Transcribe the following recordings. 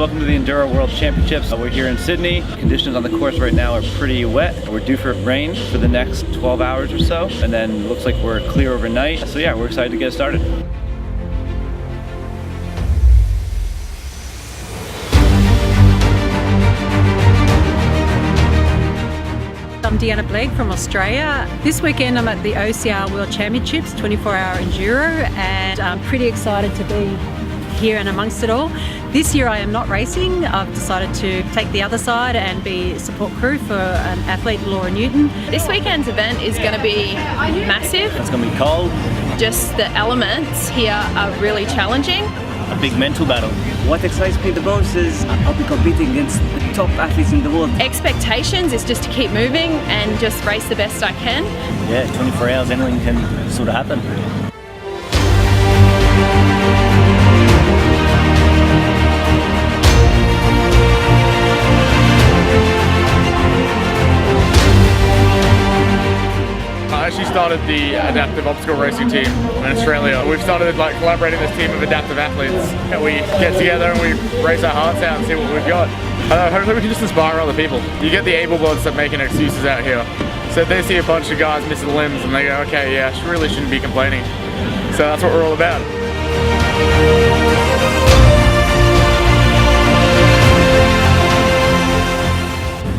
welcome to the Enduro World Championships. We're here in Sydney. Conditions on the course right now are pretty wet. We're due for rain for the next 12 hours or so, and then looks like we're clear overnight. So yeah, we're excited to get started. I'm DEANNA BLEGG from Australia. This weekend I'm at the OCR World Championships 24-hour Enduro, and I'm pretty excited to be here and amongst it all. This year I am not racing. I've decided to take the other side and be support crew for an athlete, Laura Newton. This weekend's event is going to be massive. It's going to be cold. Just the elements here are really challenging. A big mental battle. What excites me the most is I'll be competing against the top athletes in the world. Expectations is just to keep moving and just race the best I can. Yeah, 24 hours, anything can sort of happen. I actually started the adaptive obstacle racing team in Australia. We've started collaborating this team of adaptive athletes, and we get together and we race our hearts out and see what we've got. Hopefully we can just inspire other people. You get the able-bodied that making excuses out here. So they see a bunch of guys missing limbs and they go, okay, yeah, I really shouldn't be complaining. So that's what we're all about.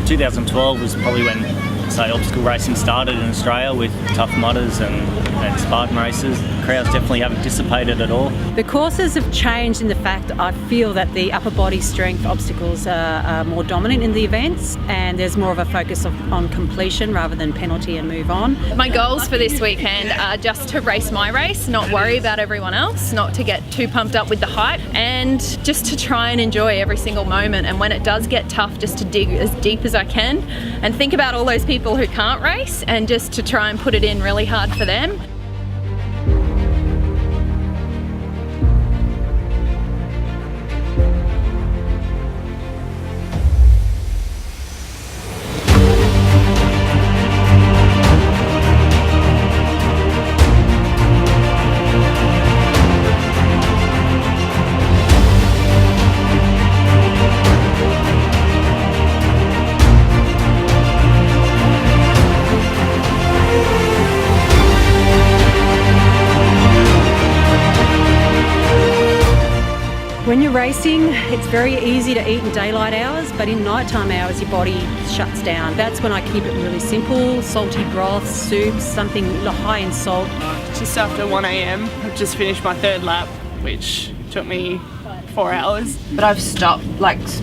2012 was probably when, say, obstacle racing started in Australia with tough mudders and Spartan races. The crowds definitely haven't dissipated at all. The courses have changed in the fact I feel that the upper body strength obstacles are more dominant in the events, and there's more of a focus on completion rather than penalty and move on. My goals for this weekend are just to race my race, not worry about everyone else, not to get too pumped up with the hype, and just to try and enjoy every single moment. And when it does get tough, just to dig as deep as I can and think about all those people who can't race and just to try and put it in really hard for them. When you're racing, it's very easy to eat in daylight hours, but in nighttime hours your body shuts down. That's when I keep it really simple: salty broths, soups, something high in salt. Just after 1 AM, I've just finished my third lap, which took me 4 hours. But I've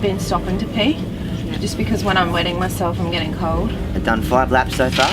been stopping to pee, just because when I'm wetting myself I'm getting cold. I've done 5 laps so far,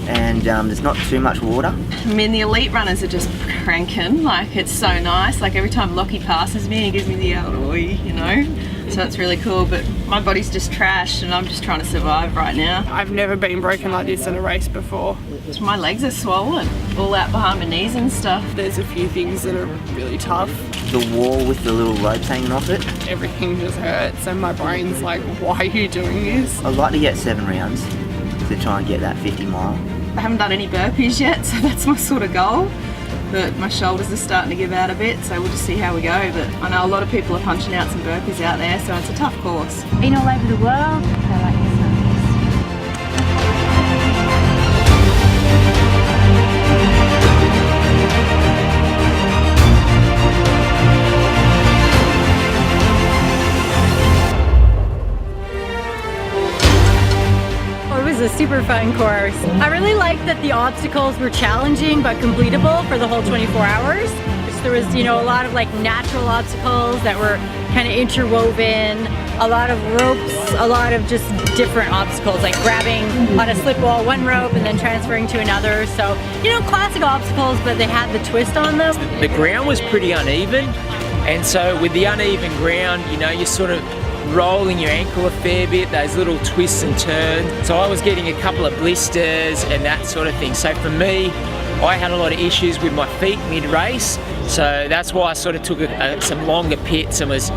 and there's not too much water. I mean, the elite runners are just cranking, it's so nice. Every time Lockie passes me, he gives me the old oi, you know? So that's really cool, but my body's just trashed and I'm just trying to survive right now. I've never been broken like this in a race before. My legs are swollen, all out behind my knees and stuff. There's a few things that are really tough. The wall with the little ropes hanging off it. Everything just hurts and my brain's like, why are you doing this? I'd like to get 7 rounds to try and get that 50 mile. I haven't done any burpees yet, so that's my sort of goal. But my shoulders are starting to give out a bit, so we'll just see how we go. But I know a lot of people are punching out some burpees out there, so it's a tough course. Been all over the world. I like this one. It was a super fun course. I really liked that the obstacles were challenging but completable for the whole 24 hours. There was, a lot of natural obstacles that were kind of interwoven, a lot of ropes, a lot of just different obstacles, like grabbing on a slip wall, one rope, and then transferring to another. So, classic obstacles, but they had the twist on them. The ground was pretty uneven, and so with the uneven ground, you're sort of rolling your ankle a fair bit, those little twists and turns. So I was getting a couple of blisters and that sort of thing. So for me, I had a lot of issues with my feet mid-race, so that's why I sort of took some longer pits and was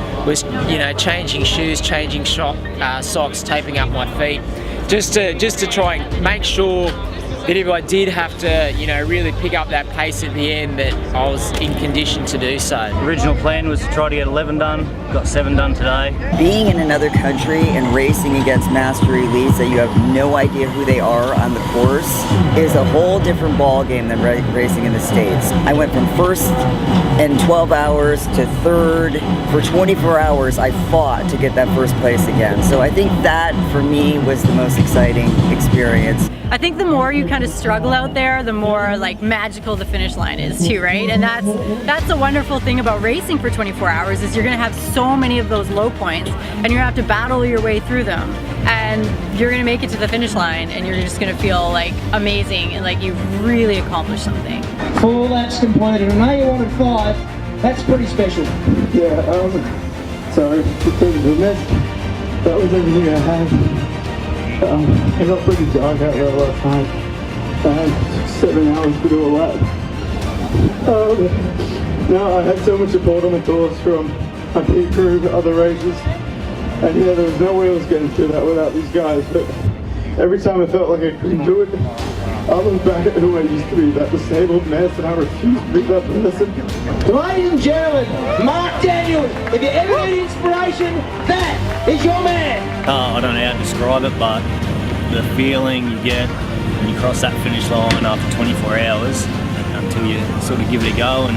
changing shoes, changing socks, taping up my feet, just to try and make sure that if I did have to, you know, really pick up that pace at the end, that I was in condition to do so. Original plan was to try to get 11 done, got 7 done today. Being in another country and racing against master elites that you have no idea who they are on the course is a whole different ball game than racing in the States. I went from first in 12 hours to third. For 24 hours I fought to get that first place again. So I think that for me was the most exciting experience. I think the more you kind of struggle out there, the more like magical the finish line is too, right? And that's the wonderful thing about racing for 24 hours is you're gonna have so many of those low points and you're gonna have to battle your way through them. And you're gonna make it to the finish line and you're just gonna feel like amazing and like you've really accomplished something. 4 laps completed, and now you wanted 5. That's pretty special. Yeah, sorry, that was everything I had. I got pretty dark out there last night. I had 7 hours to do a lap. No, I had so much support on the course from my pit crew, other racers, and yeah, there was no way I was getting through that without these guys. But every time I felt like I couldn't do it, I look back at who I used to be, that disabled mess, and I refused to be that person. Ladies and gentlemen, Mark Daniels, if you ever need inspiration, that is your man. I don't know how to describe it, but the feeling you get when you cross that finish line after 24 hours until you sort of give it a go and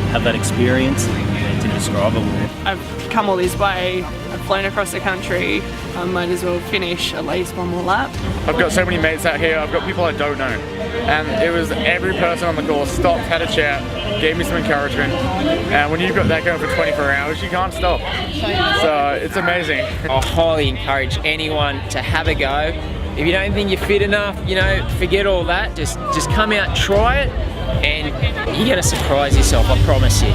have that experience, it's indescribable. I've come all this way, I've flown across the country, I might as well finish at least one more lap. I've got so many mates out here, I've got people I don't know. And it was every person on the course stopped, had a chat, gave me some encouragement. And when you've got that going for 24 hours, you can't stop. So it's amazing. I highly encourage anyone to have a go. If you don't think you're fit enough, you know, forget all that. Just come out, try it, and you're gonna surprise yourself, I promise you.